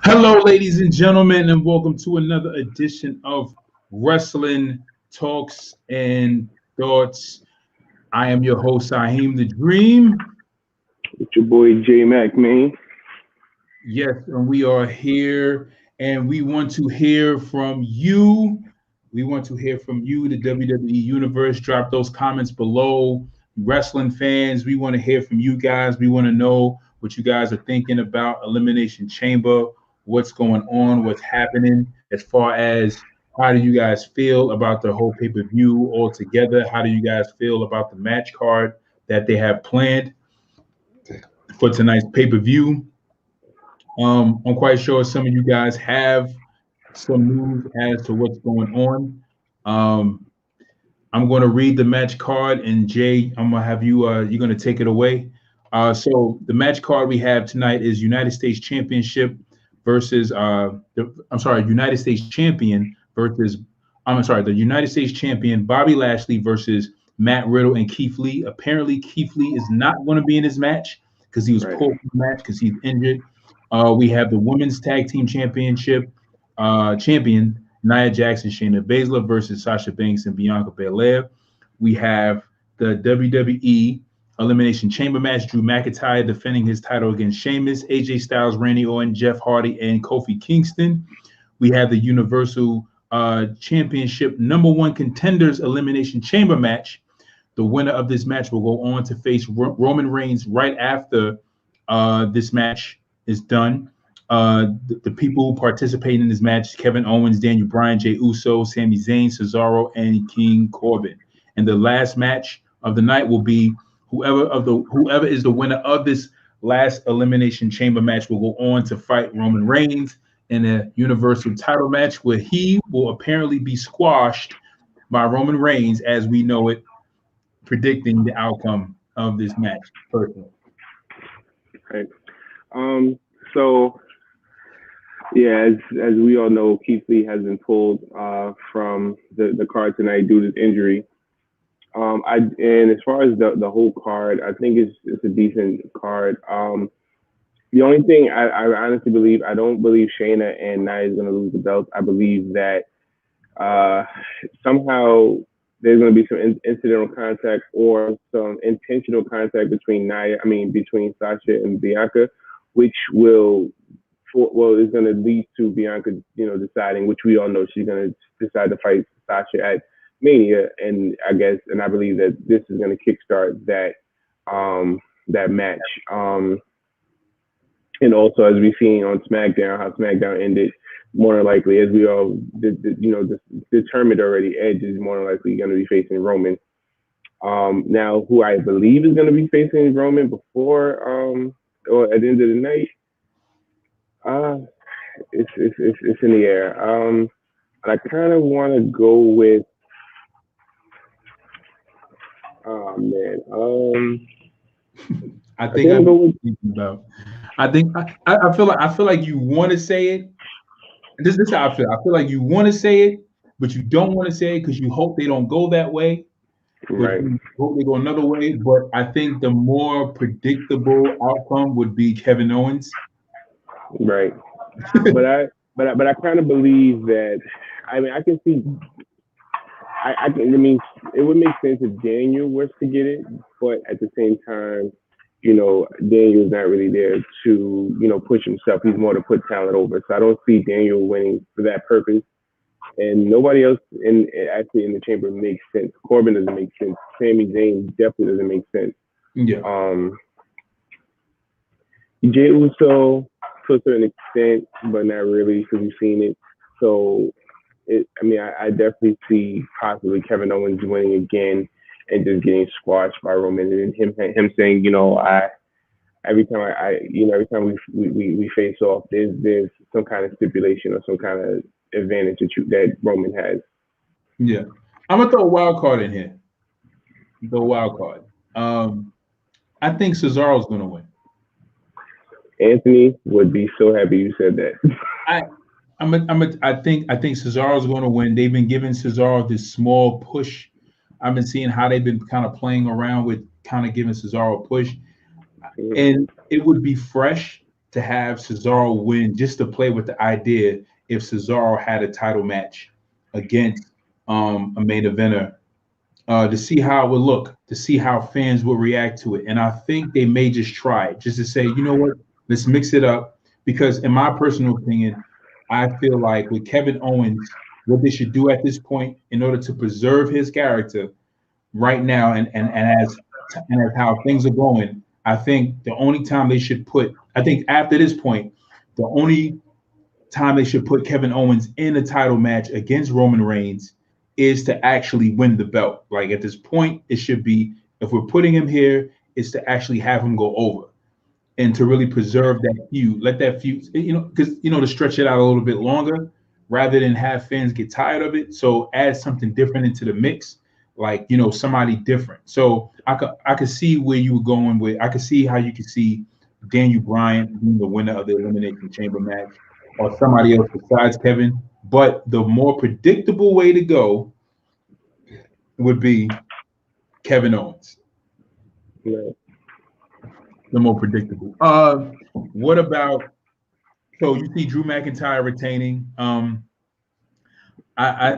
Hello, ladies and gentlemen, and welcome to another edition of Wrestling Talks and Thoughts. I am your host, Saheem the Dream. It's your boy J Mac, man. Yes, and we are here, and we want to hear from you. We want to hear from you, the WWE Universe. Drop those comments below. Wrestling fans, we want to hear from you guys. We want to know what you guys are thinking about Elimination Chamber, what's going on, what's happening, as far as how do you guys feel about the whole pay per view altogether? How do you guys feel about the match card that they have planned for tonight's pay per view? I'm quite sure some of you guys have some news as to what's going on. Um, I'm going to read the match card, and Jay, I'm going to have you. You're going to take it away. So the match card we have tonight is United States Championship versus United States Champion versus the United States Champion Bobby Lashley versus Matt Riddle and Keith Lee. Apparently, Keith Lee is not going to be in this match because he was Right. pulled from the match because he's injured. We have the Women's Tag Team Championship champion Nia Jackson, Shayna Baszler versus Sasha Banks and Bianca Belair. We have the WWE Elimination Chamber match: Drew McIntyre defending his title against Sheamus, AJ Styles, Randy Orton, Jeff Hardy, and Kofi Kingston. We have the Universal Championship number one contenders elimination chamber match. The winner of this match will go on to face Roman Reigns right after this match is done. The people participating in this match: Kevin Owens, Daniel Bryan, Jey Uso, Sami Zayn, Cesaro, and King Corbin. And the last match of the night will be whoever is the winner of this last elimination chamber match will go on to fight Roman Reigns in a Universal title match where he will apparently be squashed by Roman Reigns as we know it, predicting the outcome of this match personally. Right. So yeah, as we all know, Keith Lee has been pulled from the card tonight due to injury. And as far as the whole card, I think it's a decent card. The only thing I honestly believe, I don't believe Shayna and Nia is going to lose the belt. I believe that uh, somehow there's going to be some incidental contact or some intentional contact between Sasha and Bianca, which is going to lead to Bianca, deciding, which we all know she's going to decide to fight Sasha at Mania, and I believe that this is going to kickstart that match. And also, as we've seen on SmackDown, how SmackDown ended, more than likely, as we all determined already, Edge is more than likely going to be facing Roman. Now, who I believe is going to be facing Roman before or at the end of the night, uh, it's in the air. And I kind of want to go with, oh man, I I think think I I'm know going what with, you're thinking about. I feel like you want to say it. This is how I feel. I feel like you want to say it, but you don't want to say it because you hope they don't go that way, but right, you hope they go another way. But I think the more predictable outcome would be Kevin Owens. right. But I kind of believe that. I mean, I can see. I mean, it would make sense if Daniel was to get it, but at the same time, Daniel's not really there to, push himself. He's more to put talent over. So I don't see Daniel winning for that purpose. And nobody else in the chamber makes sense. Corbin doesn't make sense. Sami Zayn definitely doesn't make sense. Yeah, Um, Jey Uso to a certain extent, but not really because we've seen it. So I definitely see possibly Kevin Owens winning again and just getting squashed by Roman, and him saying, every time we face off, there's some kind of stipulation or some kind of advantage that Roman has. yeah. I'm gonna throw a wild card in here. The wild card. Um, I think Cesaro's gonna win. Anthony would be so happy you said that. I I think Cesaro's going to win. They've been giving Cesaro this small push. I've been seeing how they've been kind of playing around with kind of giving Cesaro a push, Mm, and it would be fresh to have Cesaro win, just to play with the idea if Cesaro had a title match against a main eventer, to see how it would look, to see how fans would react to it. And I think they may just try it, just to say, you know what, let's mix it up. Because in my personal opinion, I feel like with Kevin Owens, what they should do at this point in order to preserve his character right now, and as how things are going, I think the only time they should put, I think after this point, the only time they should put Kevin Owens in a title match against Roman Reigns is to actually win the belt. Like at this point, it should be, if we're putting him here, is to actually have him go over and to really preserve that feud. Let that feud, because to stretch it out a little bit longer rather than have fans get tired of it. So add something different into the mix, like somebody different. So I could see where you were going with. I could see how you could see Daniel Bryan being the winner of the Elimination Chamber match, or somebody else besides Kevin. But the more predictable way to go would be Kevin Owens. Right. The more predictable. What about, so you see Drew McIntyre retaining? God, I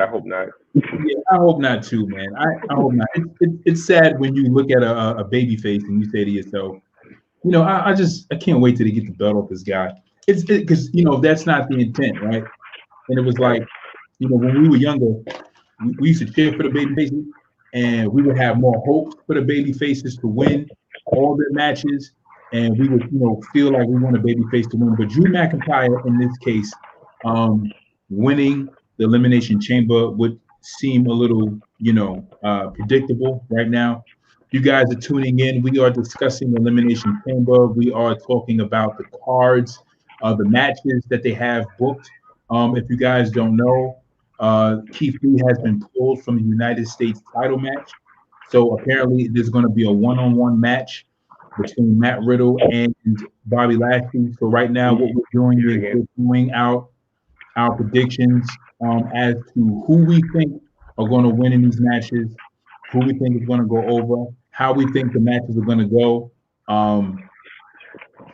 hope not. Yeah, I hope not too, man. I hope not. It's sad when you look at a baby face and you say to yourself, I can't wait till they get the belt off this guy. It's because that's not the intent, right? And it was like, when we were younger, we used to cheer for the baby faces, and we would have more hope for the baby faces to win all their matches, and we would, feel like we want a baby face to win. But Drew McIntyre, in this case, winning the Elimination Chamber would seem a little, predictable right now. You guys are tuning in. We are discussing the Elimination Chamber. We are talking about the cards, the matches that they have booked. If you guys don't know, Keith Lee has been pulled from the United States title match. So apparently there's going to be a one-on-one match between Matt Riddle and Bobby Lashley. So right now what we're doing is we're doing our predictions as to who we think are going to win in these matches, who we think is going to go over, how we think the matches are going to go.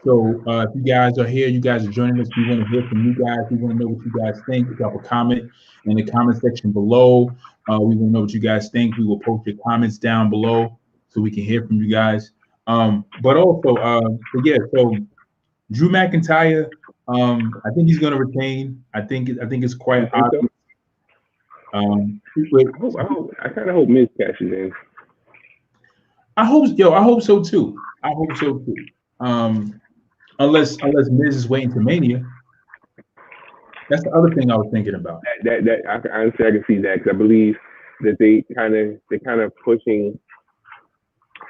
So if you guys are here, you guys are joining us, we want to hear from you guys. We want to know what you guys think. Drop a comment in the comment section below. We want to know what you guys think. We will post your comments down below so we can hear from you guys. But also, so Drew McIntyre, I think he's going to retain. I think it's quite obvious. I kind of hope Miz cashes in. I hope so too. Unless Miz is waiting for Mania. That's the other thing I was thinking about. Honestly, I can see that because I believe that they're kind of pushing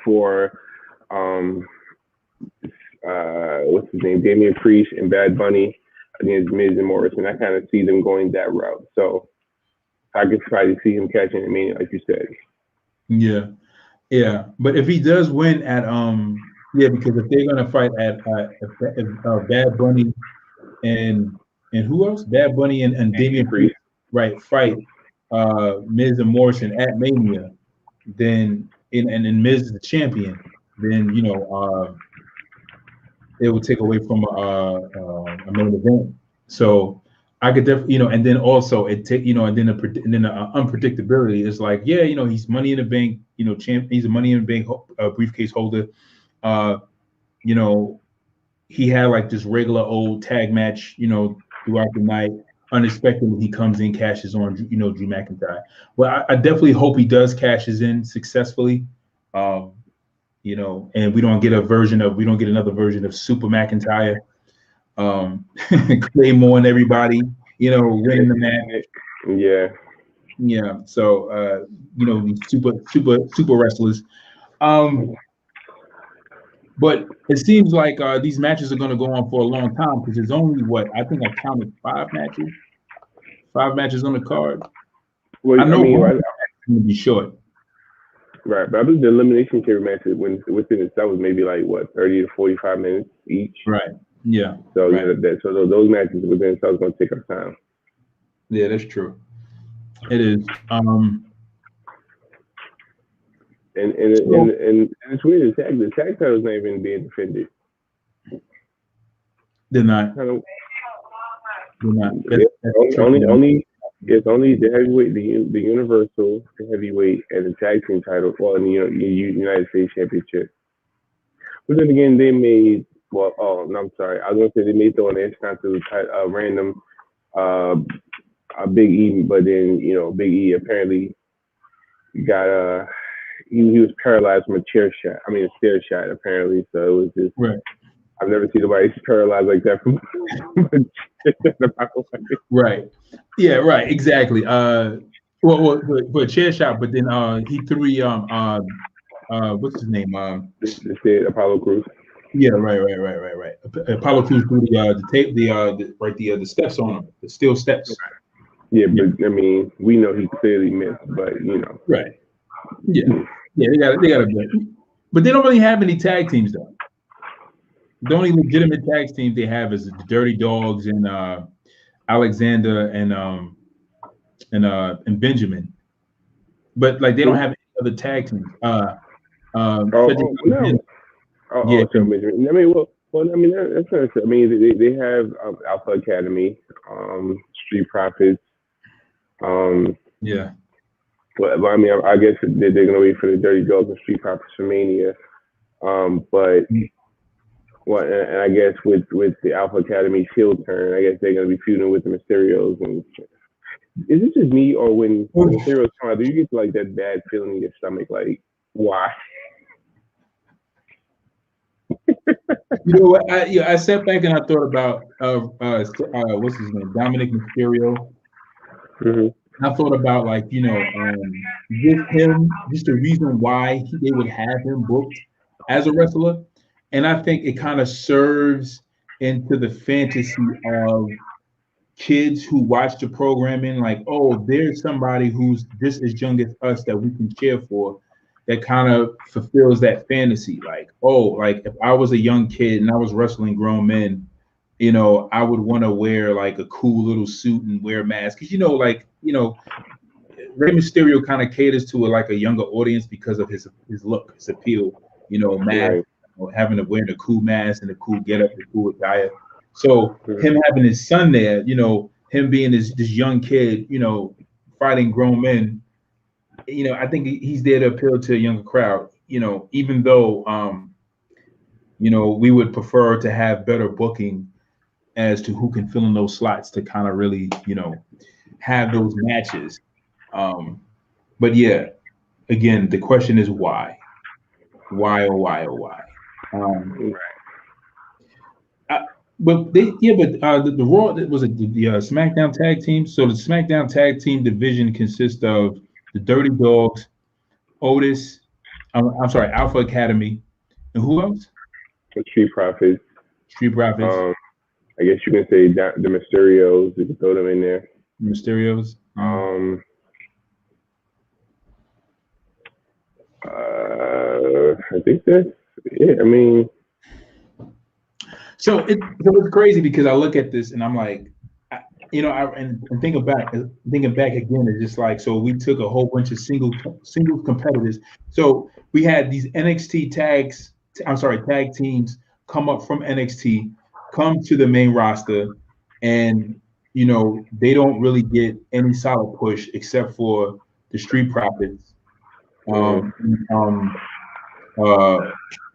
for what's his name, Damian Priest and Bad Bunny against Miz and Morrison. I kind of see them going that route. So I could probably see him catching it, like you said. Yeah. But if he does win at because if they're gonna fight at Bad Bunny and who else? Bad Bunny and Damian Priest, right? Fight Miz and Morrison at Mania, then and Miz is the champion, then it would take away from a main event. So I could definitely, and then also it take, and then the unpredictability is like, he's Money in the Bank, he's a Money in the Bank briefcase holder. He had like this regular old tag match, throughout the night. Unexpectedly, he comes in, cashes on, Drew McIntyre. Well, I definitely hope he does cashes in successfully. And we don't get another version of Super McIntyre, Claymore and everybody, winning the match. Yeah. So, these super wrestlers. But it seems like these matches are going to go on for a long time because there's only I think I counted 5 matches. 5 matches on the card. Well, I know it's going to be short. Right, but I believe the Elimination Chamber matches within itself was maybe like 30 to 45 minutes each. Right. Yeah. So so those matches within itself going to take our time. Yeah, that's true. It is. And it's weird. The tag title is not even being defended. They're not. Kind of, They're not. yeah, That's only it's only the heavyweight, the universal, the heavyweight, and the tag team title. Well, in the United States Championship. But then again, they made well. Oh, no, I'm sorry. I was gonna say they made the Intercontinental random uh, Big E, but then Big E apparently got he was paralyzed from a chair shot. I mean a stair shot apparently. So it was just right. I've never seen nobody paralyzed like that from Right. Yeah. Right. Exactly. Well, for a chair shot, but then he threw what's his name? They said Apollo Crews. Yeah. Right. Apollo Crews threw the tape, the steps on him, the steel steps. Yeah, but I mean, we know he clearly missed, but Right. Yeah. Yeah. They got a but they don't really have any tag teams though. The only legitimate tag team they have is the Dirty Dogs and Alexander and Benjamin. But like they don't have any other tag teams. No. Yeah. So Benjamin. I mean, I mean that's not. I mean, they have Alpha Academy, Street Profits. Yeah. Well, I mean, I guess they're gonna wait for the Dirty Dogs and Street Profits for Mania. But well, and I guess with the Alpha Academy heel turn, I guess they're gonna be feuding with the Mysterios. And is it just me, or when the Mysterios come out, do you get like that bad feeling in your stomach, like why? You know what? I sat back and I thought about what's his name, Dominic Mysterio. Mm-hmm. I thought about like just him, just the reason why they would have him booked as a wrestler, and I think it kind of serves into the fantasy of kids who watch the programming, like, oh, there's somebody who's just as young as us that we can cheer for, that kind of fulfills that fantasy. Like, oh, like if I was a young kid and I was wrestling grown men, I would want to wear like a cool little suit and wear a mask. Because Rey Mysterio kind of caters to like a younger audience because of his look, his appeal, mask, Right. having to wear the cool mask and the cool getup, the cool attire. So him having his son there, him being this young kid, fighting grown men, I think he's there to appeal to a younger crowd, even though, we would prefer to have better booking as to who can fill in those slots to kind of really, have those matches. But yeah, again, the question is why? Why, oh, why, oh, why? Right. But the Raw, that was the SmackDown tag team. So the SmackDown tag team division consists of the Dirty Dogs, Otis, I'm sorry, Alpha Academy, and who else? The Street Profits. Street Profits. I guess you can say the Mysterios. You can throw them in there. Mysterios. I think that's it. I mean, so it's crazy because I look at this and I'm like, and thinking back again, it's just like, so we took a whole bunch of single competitors. So we had these tag teams come up from NXT, come to the main roster, and they don't really get any solid push except for the Street Profits.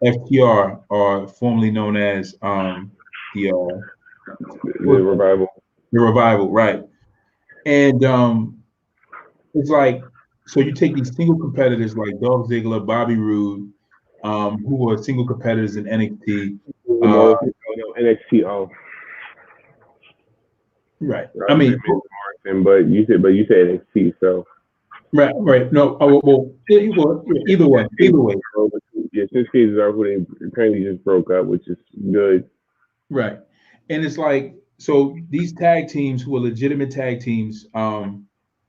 FTR, or formerly known as the Revival. The Revival, right? And it's like, so you take these single competitors like Dolph Ziggler, Bobby Roode, who were single competitors in NXT. NXT. Right. I mean, but you said NXT, so. Right. No. Well, either way. Yeah, since cases are who they apparently just broke up, which is good. Right. And it's like, so these tag teams who are legitimate tag teams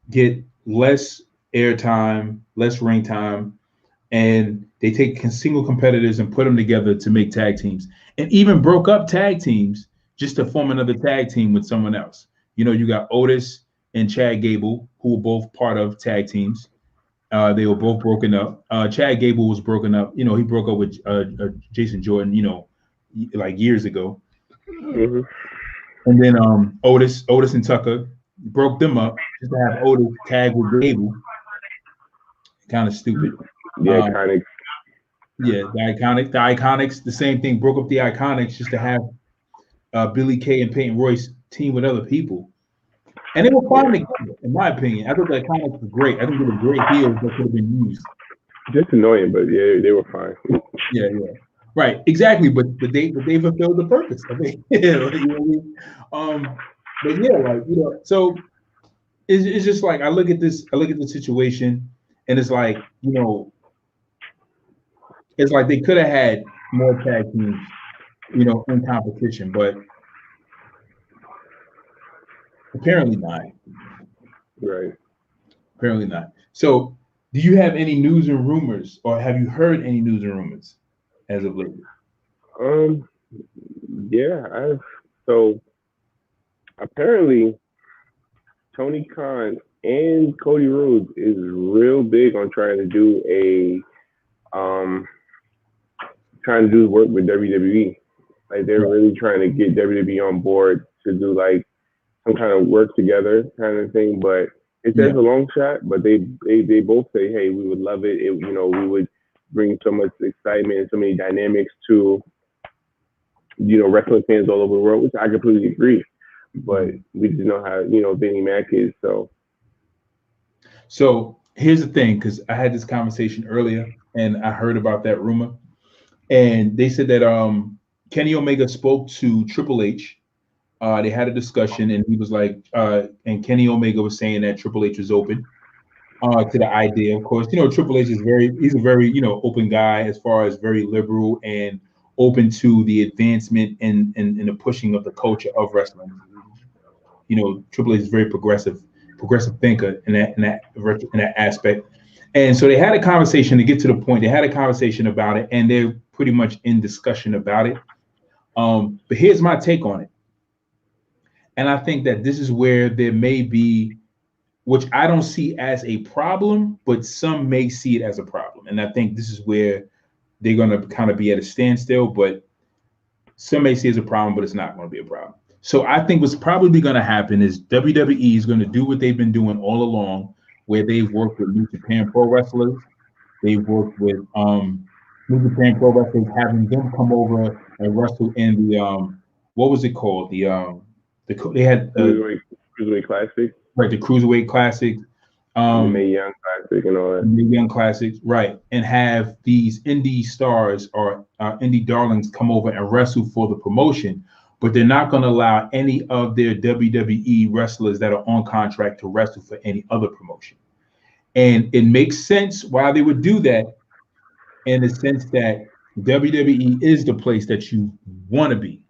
get less airtime, less ring time, and they take single competitors and put them together to make tag teams, and even broke up tag teams just to form another tag team with someone else. You got Otis and Chad Gable, who were both part of tag teams. They were both broken up. Chad Gable was broken up. He broke up with Jason Jordan, like years ago. Mhm. And then Otis and Tucker broke them up just to have Otis tag with Gable. Kind of stupid. Yeah, Um, kind of. yeah, the Iconics, the same thing. Broke up the Iconics just to have Billy Kay and Peyton Royce team with other people. And they were fine Yeah, together, in my opinion. I thought the Iconics were great. I think they were great heels that could have been used. just annoying, but yeah, they were fine. Yeah, yeah. Right, exactly. But they fulfilled the purpose. I mean, yeah, like, you know what I mean? But yeah, like so it's just like I look at the situation, and it's like it's like they could have had more tag teams, in competition, but apparently not. Right. Apparently not. So, do you have any news and rumors, or have you heard any news and rumors as of lately? Um. Yeah. So apparently Tony Khan and Cody Rhodes is real big on trying to do work with WWE. Like they're Right. really trying to get WWE on board to do like some kind of work together kind of thing. But it says Yeah. a long shot, but they both say, hey, we would love it. We would bring so much excitement and so many dynamics to wrestling fans all over the world, which I completely agree. But Mhm. we just know how Vinnie Mac is. So So here's the thing, because I had this conversation earlier, and I heard about that rumor, and they said that Kenny Omega spoke to Triple H. They had a discussion, and he was like, and Kenny Omega was saying that Triple H was open to the idea. Of course, Triple H is he's a very open guy as far as very liberal and open to the advancement and the pushing of the culture of wrestling. Triple H is very progressive thinker in that aspect. And so they had a conversation to get to the point. They had a conversation about it, and they're pretty much in discussion about it. But here's my take on it, and I think that this is where there may be, which I don't see as a problem, but some may see it as a problem. And I think this is where they're going to kind of be at a standstill, but some may see it as a problem, but it's not going to be a problem. So I think what's probably going to happen is WWE is going to do what they've been doing all along, where they've worked with New Japan Pro wrestlers. They've worked with New Japan Pro wrestlers, having them come over and wrestle in the what was it called? They had Cruiserweight Classic, right, the Cruiserweight Classic, the um, Mae Young Classic, and all that. the Young Classics, right, and have these indie stars or indie darlings come over and wrestle for the promotion, but they're not going to allow any of their WWE wrestlers that are on contract to wrestle for any other promotion. And it makes sense why they would do that, in the sense that WWE is the place that you want to be.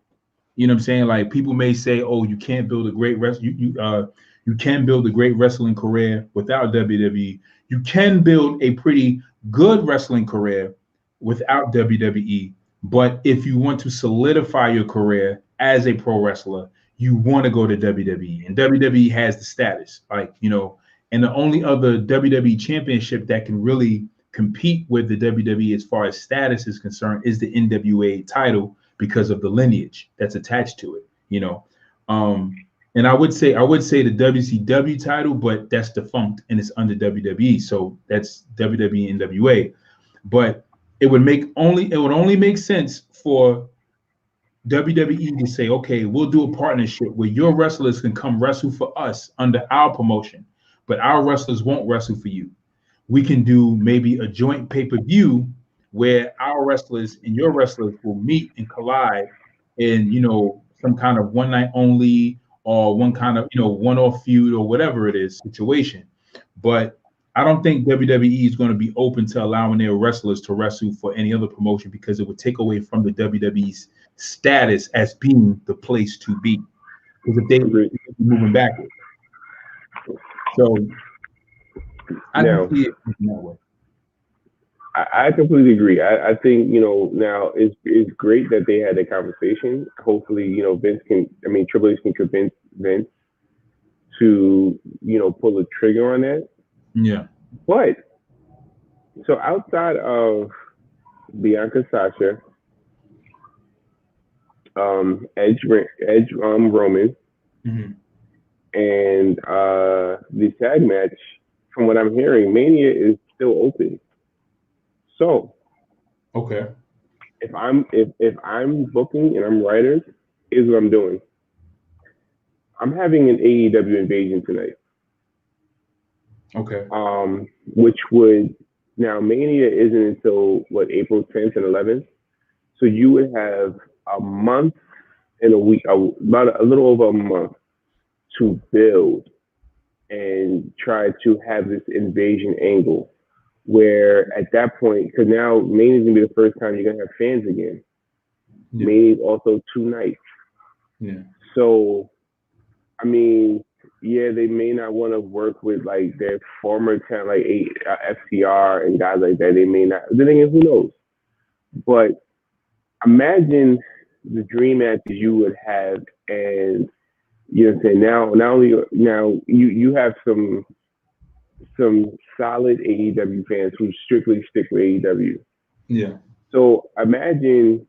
You know what I'm saying? Like people may say, "Oh, you can't build a great you can build a great wrestling career without WWE. You can build a pretty good wrestling career without WWE. But if you want to solidify your career as a pro wrestler, you want to go to WWE, and WWE has the status, and the only other WWE championship that can really compete with the WWE as far as status is concerned is the NWA title because of the lineage that's attached to it, and I would say the WCW title, but that's defunct and it's under WWE, so that's WWE NWA. But it would only make sense for WWE to say, okay, we'll do a partnership where your wrestlers can come wrestle for us under our promotion, but our wrestlers won't wrestle for you. We can do maybe a joint pay-per-view where our wrestlers and your wrestlers will meet and collide in some kind of one night only or one kind of one-off feud or whatever it is situation. But I don't think WWE is going to be open to allowing their wrestlers to wrestle for any other promotion, because it would take away from the WWE's status as being the place to be, because if they Agreed. moving backwards. So I don't Now, see it in that way. I completely agree. I think now it's great that they had a conversation. Hopefully, Triple H can convince Vince to pull the trigger on that. Yeah. But so outside of Bianca Sasha Roman, Mm-hmm. and the tag match. From what I'm hearing, Mania is still open. So Okay. if I'm booking and I'm writers, here's what I'm doing. I'm having an AEW invasion tonight. Okay. Which would now Mania isn't until what April 10th and 11th, so you would have a month and a week, about a little over a month to build and try to have this invasion angle. Where at that point, because now Mania is gonna be the first time you're gonna have fans again. Yeah. Mania is also 2 nights, Yeah. so I mean, yeah, they may not want to work with like their former talent, like FTR and guys like that. They may not. The thing is, who knows? But imagine the dream matches you would have, and you know what I'm saying. Now, not only now you have some solid AEW fans who strictly stick with AEW. Yeah. So imagine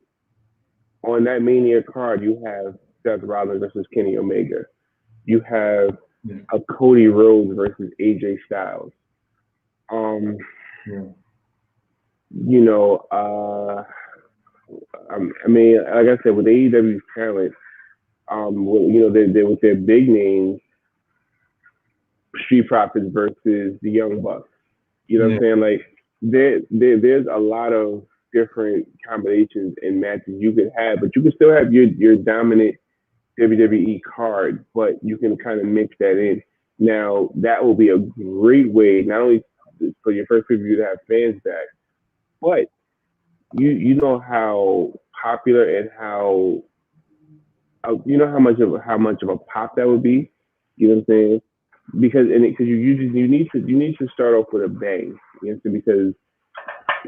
on that Mania card you have Seth Rollins versus Kenny Omega. You have Yeah. a Cody Rhodes versus AJ Styles. Um, Yeah. you know, I mean, like I said, with AEW's talent, they with their big names, Street Profits versus the Young Bucks. You know what Yeah. I'm saying? Like there's a lot of different combinations and matches you could have, but you can still have your dominant WWE card, but you can kind of mix that in. Now that will be a great way not only for your first preview to have fans back, but you know how popular and how you know how much of a pop that would be. You know what I'm saying? Because you need to start off with a bang. You know, because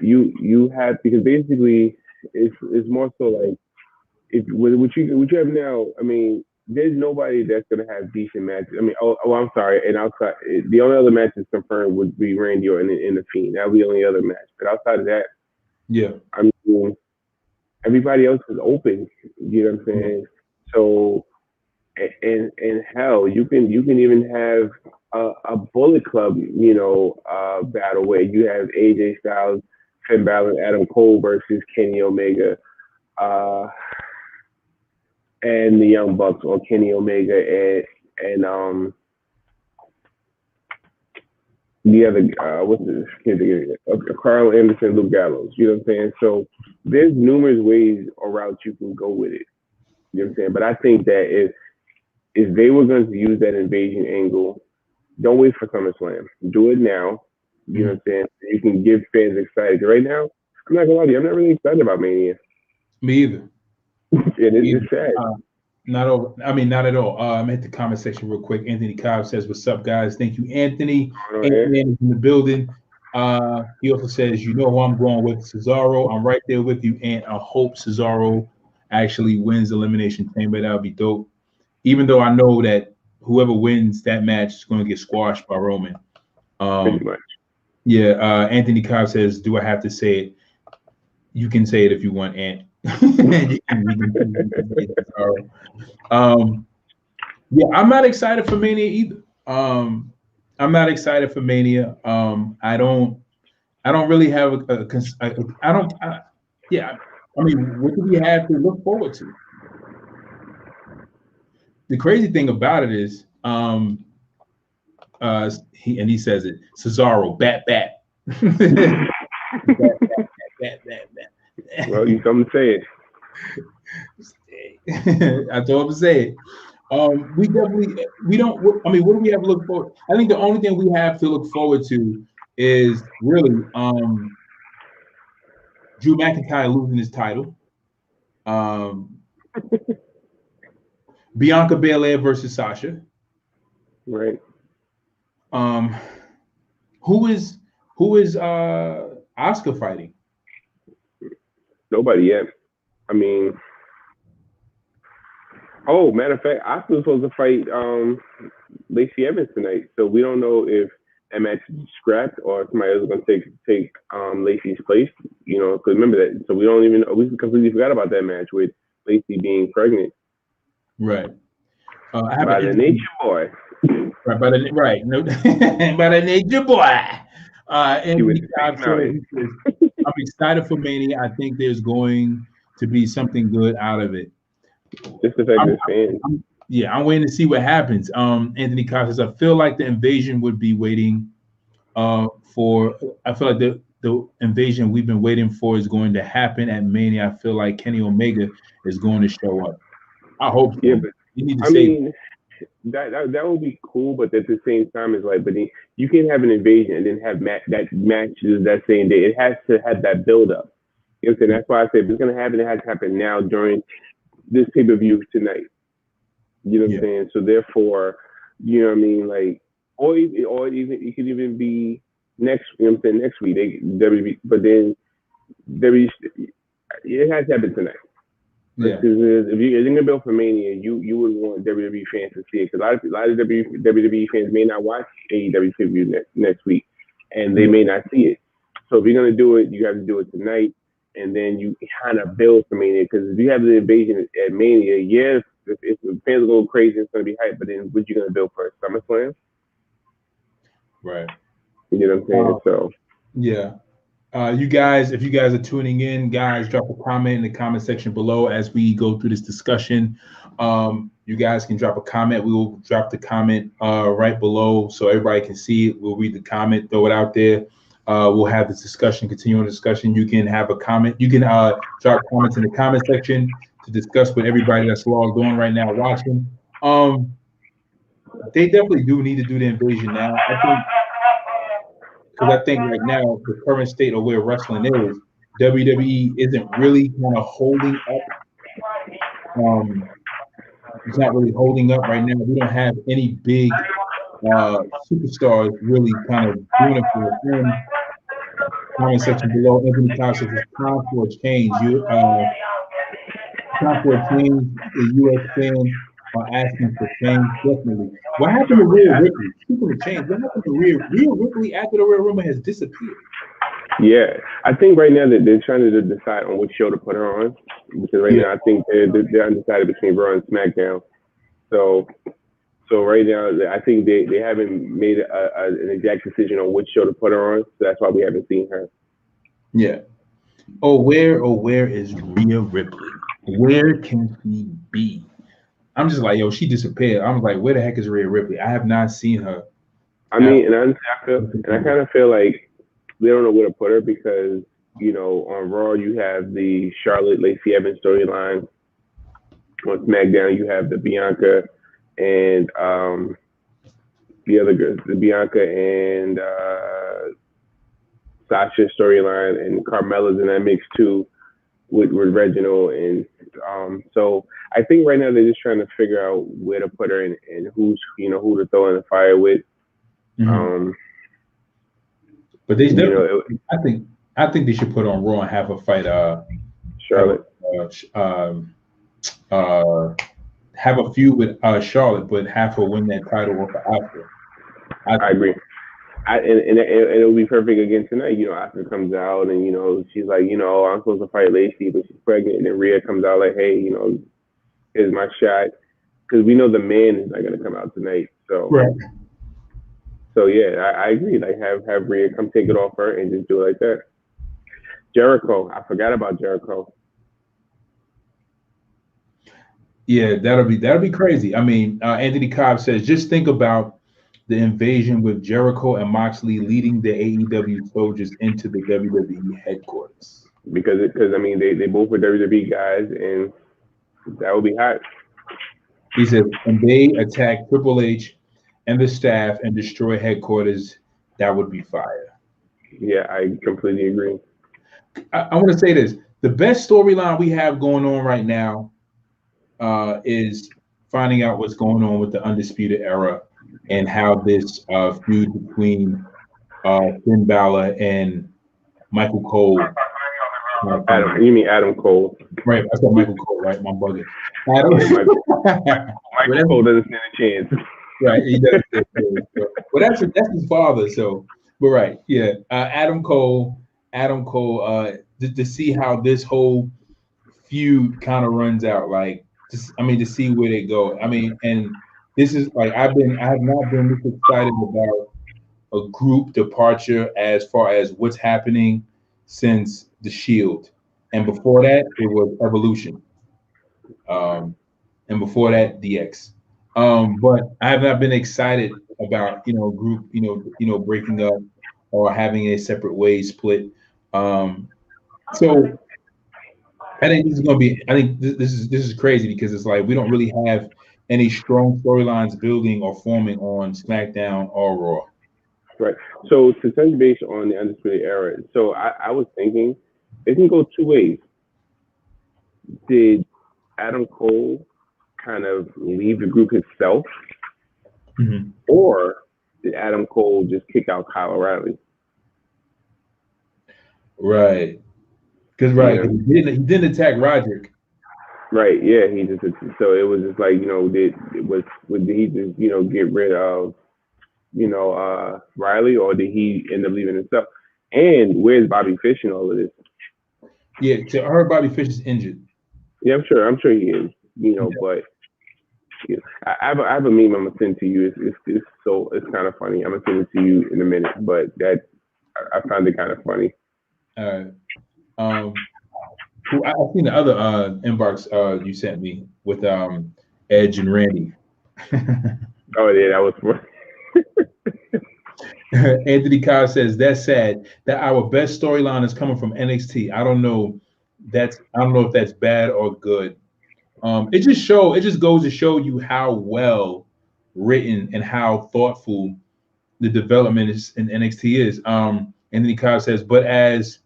you have because basically it's more so like if with what you have now. I mean, there's nobody that's gonna have decent matches. I mean, I'm sorry, and outside the only other matches confirmed would be Randy Orton and the Fiend. That would be the only other match. But outside of that, Yeah. I mean, everybody else is open. You know what I'm Yeah. saying? So and hell, you can even have a Bullet Club, battle where you have AJ Styles, Finn Balor, Adam Cole versus Kenny Omega, uh, and the Young Bucks, or Kenny Omega and the other what's this kid again? Carl Anderson, Luke Gallows. You know what I'm saying? So there's numerous ways or routes you can go with it. You know what I'm saying? But I think that if they were going to use that invasion angle, don't wait for SummerSlam. Do it now. You know Mhm. what I'm saying? You can get fans excited. Right now, I'm not gonna lie to you, I'm not really excited about Mania. Me either. And Me either. it's sad. Not over. I mean, not at all. I'm at the comment section real quick. Anthony Cobb says, "What's up, guys? Thank you, Anthony. Going on here. Ant-Man is in the building." He also says, "You know who I'm going with, Cesaro. I'm right there with you, and I hope Cesaro actually wins the Elimination Chamber. That would be dope. Even though I know that whoever wins that match is going to get squashed by Roman." Pretty Um, much. yeah. Anthony Cobb says, "Do I have to say it? You can say it if you want, Ant." You can say Cesaro. Um, Yeah, I'm not excited for Mania either. I'm not excited for Mania. I don't really have I don't. Yeah, I mean, what do we have to look forward to? The crazy thing about it is, he says it, Cesaro, bat, bat, Well, you come to say it. I told him to say it. We don't. I mean, what do we have to look forward? I think the only thing we have to look forward to is really Drew McIntyre losing his title, um, Bianca Belair versus Sasha. Right. Um, who is Oscar fighting? Nobody yet. I mean, oh, matter of fact, I was supposed to fight Lacey Evans tonight, so we don't know if that match is scrapped or if somebody else is going to take Lacey's place. You know, because remember that. So we don't even know. We completely forgot about that match with Lacey being pregnant Right. I have an by the interesting, nature boy. right, no, by the nature boy. She went Anthony to Cobb Space said, Mountain. he says, I'm excited for Mania. I think there's going to be something good out of it. Just the fact I'm, that fans. yeah, I'm waiting to see what happens. Anthony Cobb says, I feel like the invasion would be waiting for. I feel like the invasion we've been waiting for is going to happen at Mania. I feel like Kenny Omega is going to show up. I hope Yeah, so. but You need to I say mean that would be cool, but at the same time, it's like, but then you can have an invasion and then have that matches that same day. It has to have that build up. You know what I'm saying? That's why I say if it's gonna happen, it has to happen now during this pay per view tonight. You know what I'm yeah, saying? So therefore, you know what I mean, like, or even it could even be next. You know what I'm saying? Next week, they WB, but then WWE, it has to happen tonight. yeah, Because if you're gonna build for Mania, you would want WWE fans to see it. Because a lot of WWE fans may not watch AEW pay-per-view next week, and they yeah, may not see it. So if you're gonna do it, you have to do it tonight, and then you kind of build for Mania. Because if you have the invasion at Mania, yes, if the fans go crazy, it's gonna be hype. But then what you gonna build for SummerSlam? right. You know what I'm saying? So Yeah. You guys, if you guys are tuning in, guys, drop a comment in the comment section below as we go through this discussion. You guys can drop a comment. We will drop the comment right below so everybody can see it. We'll read the comment, throw it out there. We'll have this discussion, continuing discussion. You can have a comment. You can drop comments in the comment section to discuss with everybody that's logged on right now watching. They definitely do need to do the invasion now. I think because I think right now the current state of where wrestling is, WWE isn't really kind of holding up. Um, it's not really holding up right now. We don't have any big superstars really kind of doing it for us. And comment section below, Anthony Cobb says it's time for a change. Time for a change. The U.S. fans are asking for change. Definitely. What happened to Rhea Ripley? Speaking of change, what happened to Rhea Ripley after the Royal Rumble has disappeared? yeah, I think right now that they're trying to decide on which show to put her on. Because right Yeah, now I think they're undecided between Raw and SmackDown. So right now, I think they haven't made an exact decision on which show to put her on. So that's why we haven't seen her. yeah. Oh, where is Rhea Ripley? Where can she be? I'm just like, yo, she disappeared. I'm like, where the heck is Rhea Ripley? I have not seen her. I At mean, and I kind of feel like they don't know where to put her because on Raw you have the Charlotte Lacey Evans storyline. On SmackDown you have the Bianca and the other girls, the Bianca and Sasha storyline, and Carmella's in that mix too with Reginald, and so I think right now they're just trying to figure out where to put her and who's who to throw in the fire with. Mhm. Um, But they you know, definitely, it, I think they should put on Raw and have a fight. Have Charlotte. a uh, have a feud with Charlotte, but have her win that title over Asuka. I I think. agree. And it'll be perfect again tonight. Asuka comes out and she's like, I'm supposed to fight Lacey, but she's pregnant. And then Rhea comes out like, hey, here's my shot, because we know the man is not gonna come out tonight. So Right. yeah, I agree. Like have Rhea come take it off her and just do it like that. Jericho, I forgot about Jericho. Yeah, that'll be crazy. I mean, Anthony Cobb says, just think about the invasion with Jericho and Moxley leading the AEW soldiers into the WWE headquarters. Because I mean they both were WWE guys, and that would be hot. He says, and they attack Triple H and the staff and destroy headquarters. That would be fire. Yeah, I completely agree. I want to say this: the best storyline we have going on right now is finding out what's going on with the Undisputed Era and how this feud between Finn Balor and Michael Cole. You mean Adam Cole? Right, I said Michael Cole, right? My bugging. Adam. Yeah, Michael Cole doesn't stand a chance. Right, he does. Well, that's his father. So, but right, yeah. Adam Cole. To see how this whole feud kind of runs out. Like, just I mean, to see where they go. I mean, and this is like I have not been this excited about a group departure as far as what's happening since the Shield, and before that it was Evolution, um, and before that DX. But I have not been excited about group breaking up or having a separate ways split. So I think this is going to be. I think this is crazy because it's like we don't really have any strong storylines building or forming on SmackDown or Raw. Right. So to touch base on the Undisputed Era, so I was thinking it can go two ways. Did Adam Cole kind of leave the group himself, Mm-hmm. or did Adam Cole just kick out Kyle O'Reilly? Right. Because You right, know, 'cause he didn't attack Roderick. right? Yeah, he just so it was just like did he just get rid of Riley, or did he end up leaving himself? And where's Bobby Fish in all of this? Yeah, so I heard Bobby Fish is injured. Yeah, I'm sure he is. But I have a meme I'm gonna send to you. It's kind of funny. I'm gonna send it to you in a minute, but I found it kind of funny. All right. I've seen the other inbox you sent me with Edge and Randy. Oh yeah, that was funny. Anthony Kyle says that's sad that our best storyline is coming from NXT. I don't know. I don't know if that's bad or good. It just goes to show you how well written and how thoughtful the development is in NXT is. Anthony Kyle says, but as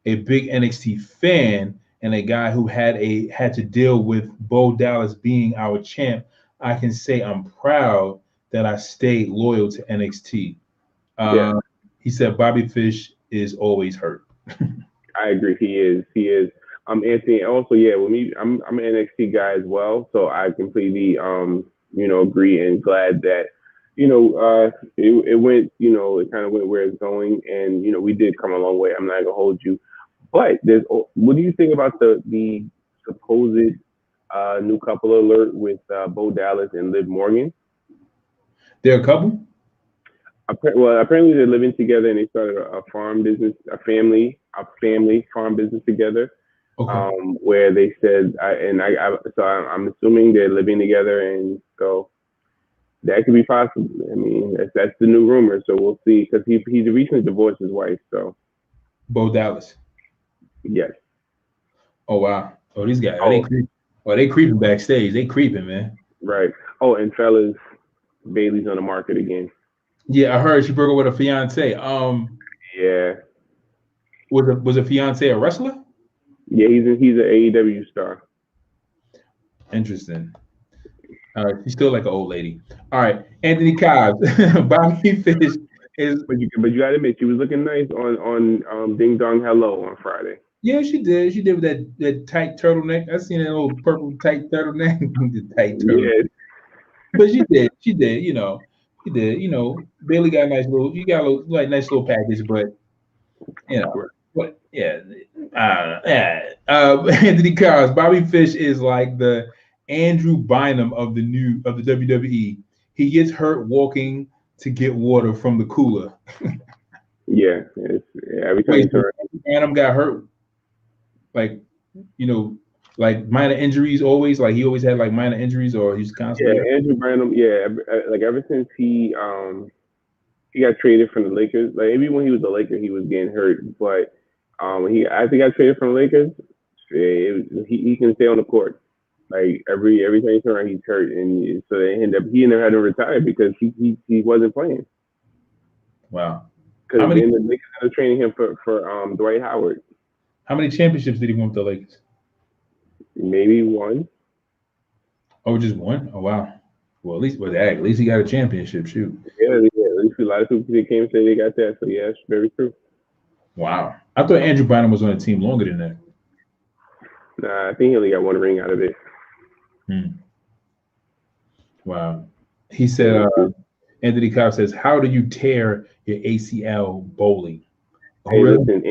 a big NXT fan and a guy who had to deal with Bo Dallas being our champ, I can say I'm proud that I stayed loyal to NXT. Yeah, He said Bobby Fish is always hurt. I agree. He is. Anthony. Also, yeah. With me, I'm an NXT guy as well, so I completely agree and glad that it went it kind of went where it's going, and we did come a long way. I'm not gonna hold you, but what do you think about the supposed new couple alert with Bo Dallas and Liv Morgan? They're a couple. Well, apparently they're living together and they started a farm business, a family farm business together. Okay. Where they said, so I'm assuming they're living together, and so that could be possible. I mean, that's the new rumor, so we'll see. Because he recently divorced his wife, so Bo Dallas. yes. Oh wow. Oh, these guys. Oh, Are they creeping backstage? They creeping, man. right. Oh, and fellas, Bailey's on the market again. Yeah, I heard she broke up with a fiance. Yeah, Was a fiance a wrestler? yeah. He's an AEW star. Interesting. She's still like an old lady. All right, Anthony Cobbs, Bobby Fish is. But you gotta admit, she was looking nice on Ding Dong Hello on Friday. Yeah, she did. She did with that tight turtleneck. I seen that old purple tight turtleneck. The tight turtleneck. Yeah, But she did. She did. She did. Bailey got a nice little. You got a little, like nice little package, but but yeah, yeah. Anthony Cobbs, Bobby Fish is like the Andrew Bynum of the WWE. He gets hurt walking to get water from the cooler. yeah. Every time Wait, you so turn. Bynum got hurt, like like minor injuries always. Like he always had like minor injuries, or he's Yeah, constantly. Andrew Bynum. Yeah, like ever since he got traded from the Lakers. Like even when he was a Laker, he was getting hurt. But after he got traded from the Lakers, he can stay on the court. Like every time he turns around, he's hurt, and so he ended up having to retire because he wasn't playing. Wow. Because then the Lakers ended up training him for Dwight Howard. How many championships did he win with the Lakers? Maybe one. Oh, just one? Oh wow. Well, at least he got a championship. Shoot. Yeah. At least a lot of people came and say they got that. So yeah, it's very true. Wow. I thought Andrew Bynum was on the team longer than that. Nah, I think he only got one ring out of it. Wow. He said, Anthony Cobb says, how do you tear your ACL bowling? Hey, listen,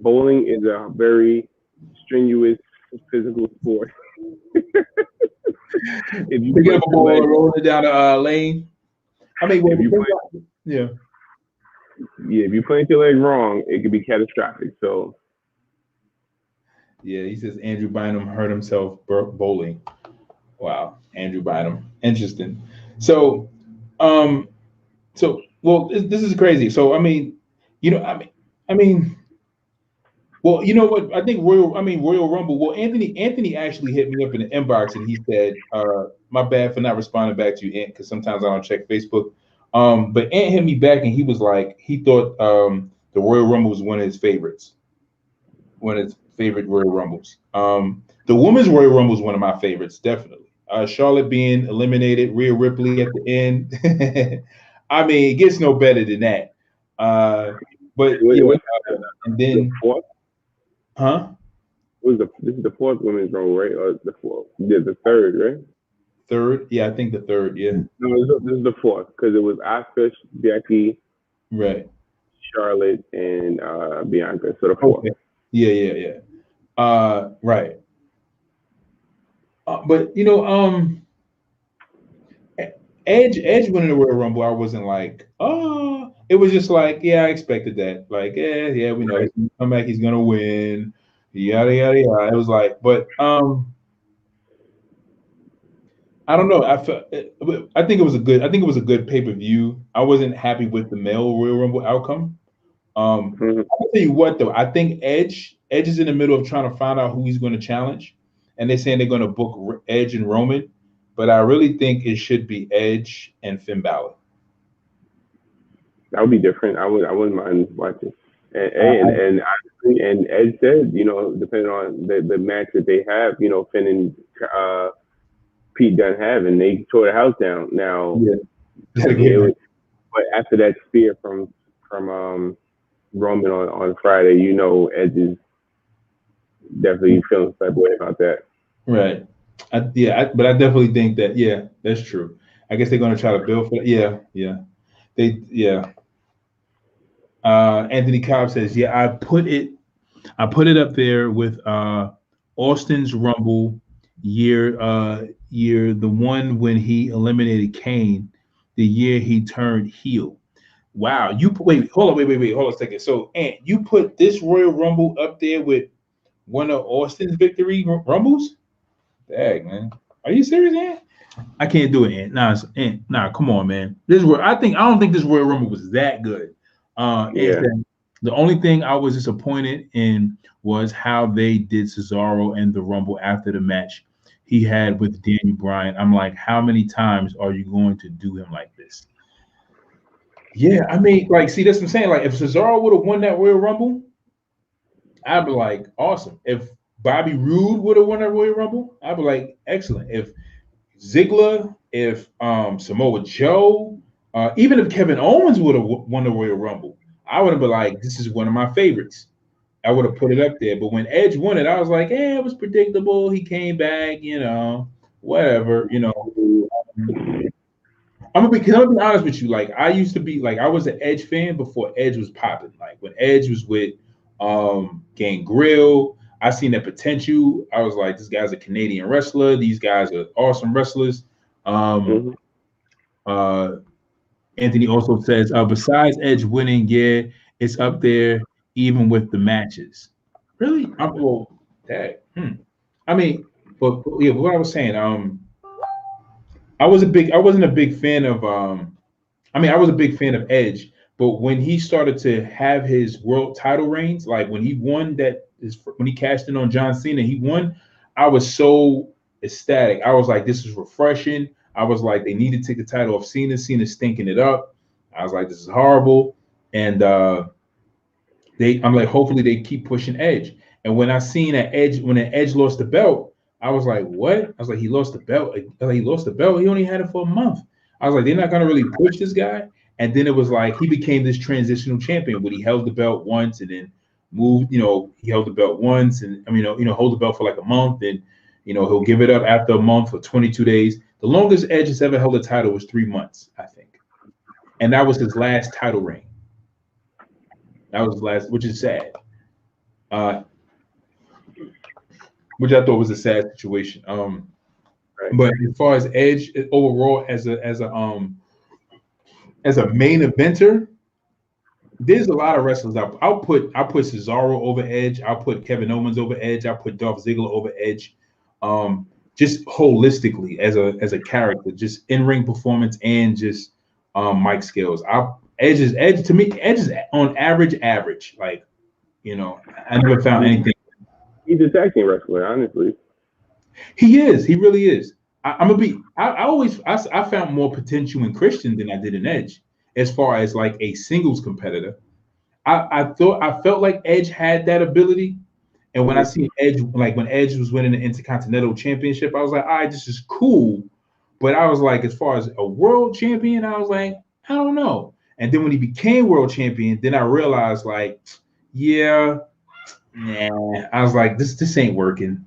bowling is a very strenuous physical sport. If you Picking up punch a your ball leg, and rolling it down the lane. I mean, if you punch, yeah. yeah, if you plant your leg wrong, it could be catastrophic. So Yeah, he says Andrew Bynum hurt himself bowling. Wow, Andrew Bynum. Interesting. So, um, well, this is crazy. So, I mean, I mean, well, you know what? I think Royal Rumble. Well, Anthony actually hit me up in the inbox and he said, "My bad for not responding back to you, Ant, because sometimes I don't check Facebook." But Ant hit me back and he was like, he thought the Royal Rumble was one of his favorites, one of his favorite Royal Rumbles. The Women's Royal Rumble is one of my favorites, definitely. Charlotte being eliminated, Rhea Ripley at the end. I mean, it gets no better than that. But it yeah, was and the then, fourth. huh? This is the fourth women's row, right? Or the fourth? Yeah, the third, right? Third, yeah, I think the third, yeah, No, this is the fourth because it was Asuka, Becky, right. Charlotte, and Bianca. So the fourth. Okay, yeah. Right. But Edge winning the Royal Rumble, I wasn't like, oh, it was just like, yeah, I expected that. Like, yeah, we know Right. he's gonna come back, he's gonna win, yada yada yada. It was like, but I don't know. I think it was a good. I think it was a good pay per view. I wasn't happy with the male Royal Rumble outcome. Mhm. I'll tell you what though, I think Edge is in the middle of trying to find out who he's going to challenge, and they're saying they're going to book Edge and Roman, but I really think it should be Edge and Finn Balor. That would be different. I wouldn't mind watching. I, And honestly, and Ed said, depending on the match that they have, Finn and Pete done have, and they tore the house down. Now, yeah, I gotta mean, get it back. was, but after that spear from Roman on Friday, Edge is definitely feeling some type of way about that. Right. But I definitely think that yeah, that's true. I guess they're going to try to build for that. Yeah. Yeah. Anthony Cobb says, yeah, I put it up there with Austin's Rumble year the one when he eliminated Kane, the year he turned heel. Wow, wait, hold on, wait, hold on a second. So, Ant, you put this Royal Rumble up there with one of Austin's victory rumbles? Dang, man, are you serious, Ant? I can't do it, Ant. Nah, come on, man. I don't think this Royal Rumble was that good. And Yeah, the only thing I was disappointed in was how they did Cesaro and the Rumble after the match he had with Daniel Bryan. I'm like, how many times are you going to do him like this? Yeah, I mean, like, see, that's what I'm saying. Like, if Cesaro would have won that Royal Rumble, I'd be like, awesome. If Bobby Roode would have won that Royal Rumble, I'd be like, excellent. If Ziggler, if Samoa Joe, even if Kevin Owens would have won the Royal Rumble, I would have been like, this is one of my favorites. I would have put it up there. But when Edge won it, I was like, it was predictable. He came back, whatever. I'm gonna be honest with you. Like I used to be like I was an Edge fan before Edge was popping. Like when Edge was with Gangrel, I seen the potential. I was like, this guy's a Canadian wrestler. These guys are awesome wrestlers. Um, hmm uh, Anthony also says, besides Edge winning, yeah, it's up there even with the matches. Really? Well, that. I mean, but yeah, what I was saying, I wasn't a big fan of I was a big fan of Edge, but when he started to have his world title reigns, like when he won when he cashed in on John Cena, he won. I was so ecstatic. I was like, this is refreshing. I was like, they need to take the title off Cena. Cena's stinking it up. I was like, this is horrible. And I'm like, hopefully they keep pushing Edge. And when I seen that Edge, when an Edge lost the belt, I was like, what? I was like, he lost the belt. He lost the belt. He only had it for a month. I was like, they're not gonna really push this guy. And then it was like he became this transitional champion where he held the belt once and then moved. He held the belt once and hold the belt for like a month and he'll give it up after a month or 22 days. The longest Edge has ever held a title was 3 months, I think, and that was his last title reign. That was his last, which is sad. Uh, which I thought was a sad situation. Right. But as far as Edge overall as a main eventer, there's a lot of wrestlers. I'll put Cesaro over Edge. I'll put Kevin Owens over Edge. I'll put Dolph Ziggler over Edge. Just holistically as a character, just in ring performance and just mic skills. Edge to me. Edge is on average. Like I never found anything. He's a tag team wrestler, honestly. He is. He really is. I'm gonna be. I found more potential in Christian than I did in Edge, as far as like a singles competitor. I felt like Edge had that ability, and when I Mhm. see Edge, like when Edge was winning the Intercontinental Championship, I was like, all right, this is cool. But I was like, as far as a world champion, I was like, I don't know. And then when he became world champion, then I realized like, yeah, nah. I was like, this ain't working.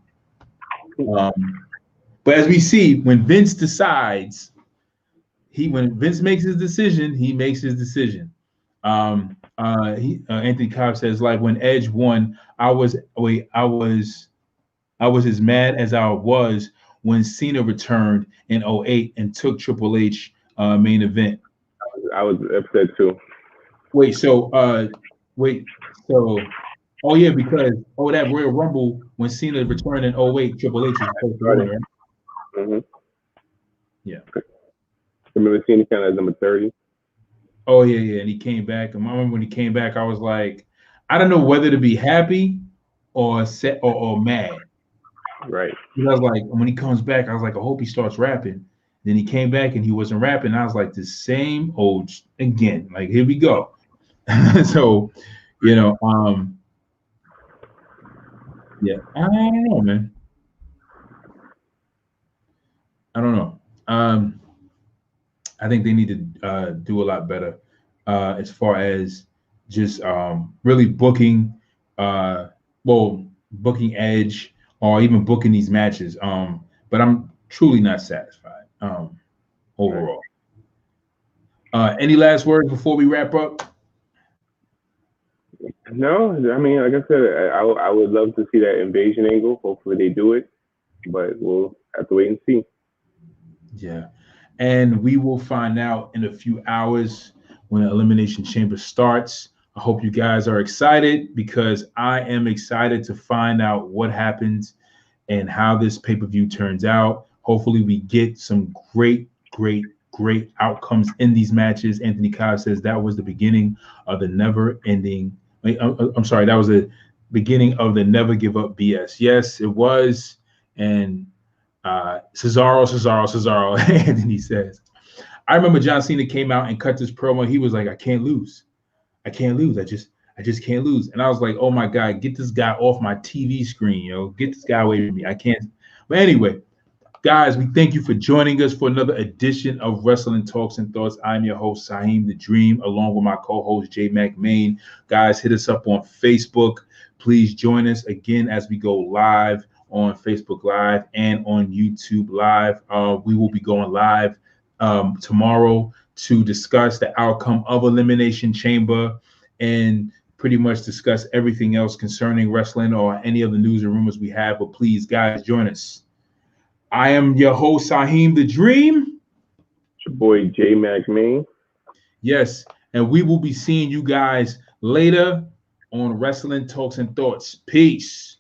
Um, but as we see, when Vince decides, when Vince makes his decision, he makes his decision. Anthony Cobb says like when Edge won, I was as mad as I was when Cena returned in '08 and took Triple H main event. I was upset too. Wait, so wait, so oh yeah, because that Royal Rumble when Cena returned in '08, Triple H was supposed to win, Started. right? Mm-hmm. Yeah. Remember seeing kind of number 30? Oh yeah. And he came back. And I remember when he came back, I was like, I don't know whether to be happy or set or mad. Right. Because I was like, when he comes back, I was like, I hope he starts rapping. Then he came back and he wasn't rapping. I was like, the same old again. Like, here we go. So, you know, yeah, I don't know, man. I don't know. I think they need to do a lot better as far as just really booking, uh, booking Edge or even booking these matches. But I'm truly not satisfied Right. overall. Any last words before we wrap up? No, I mean, like I said, I would love to see that invasion angle. Hopefully they do it, but we'll have to wait and see. Yeah. And we will find out in a few hours when the Elimination Chamber starts. I hope you guys are excited because I am excited to find out what happens and how this pay per view turns out. Hopefully, we get some great outcomes in these matches. Anthony Cobb says that was the beginning of the never ending. I'm sorry, that was the beginning of the never give up BS. Yes, it was. And Cesaro, Anthony says. I remember John Cena came out and cut this promo. He was like, I can't lose. I can't lose. I just can't lose. And I was like, oh my God, get this guy off my TV screen, Get this guy away from me. I can't. But anyway, guys, we thank you for joining us for another edition of Wrestling Talks and Thoughts. I'm your host, Saheem the Dream, along with my co-host, J Mac Main. Guys, hit us up on Facebook. Please join us again as we go live on Facebook Live and on YouTube Live. We will be going live tomorrow to discuss the outcome of Elimination Chamber and pretty much discuss everything else concerning wrestling or any of the news and rumors we have. But please, guys, join us. I am your host, Saheem the Dream. It's your boy J Mac Main. Yes, and we will be seeing you guys later on Wrestling Talks and Thoughts. Peace.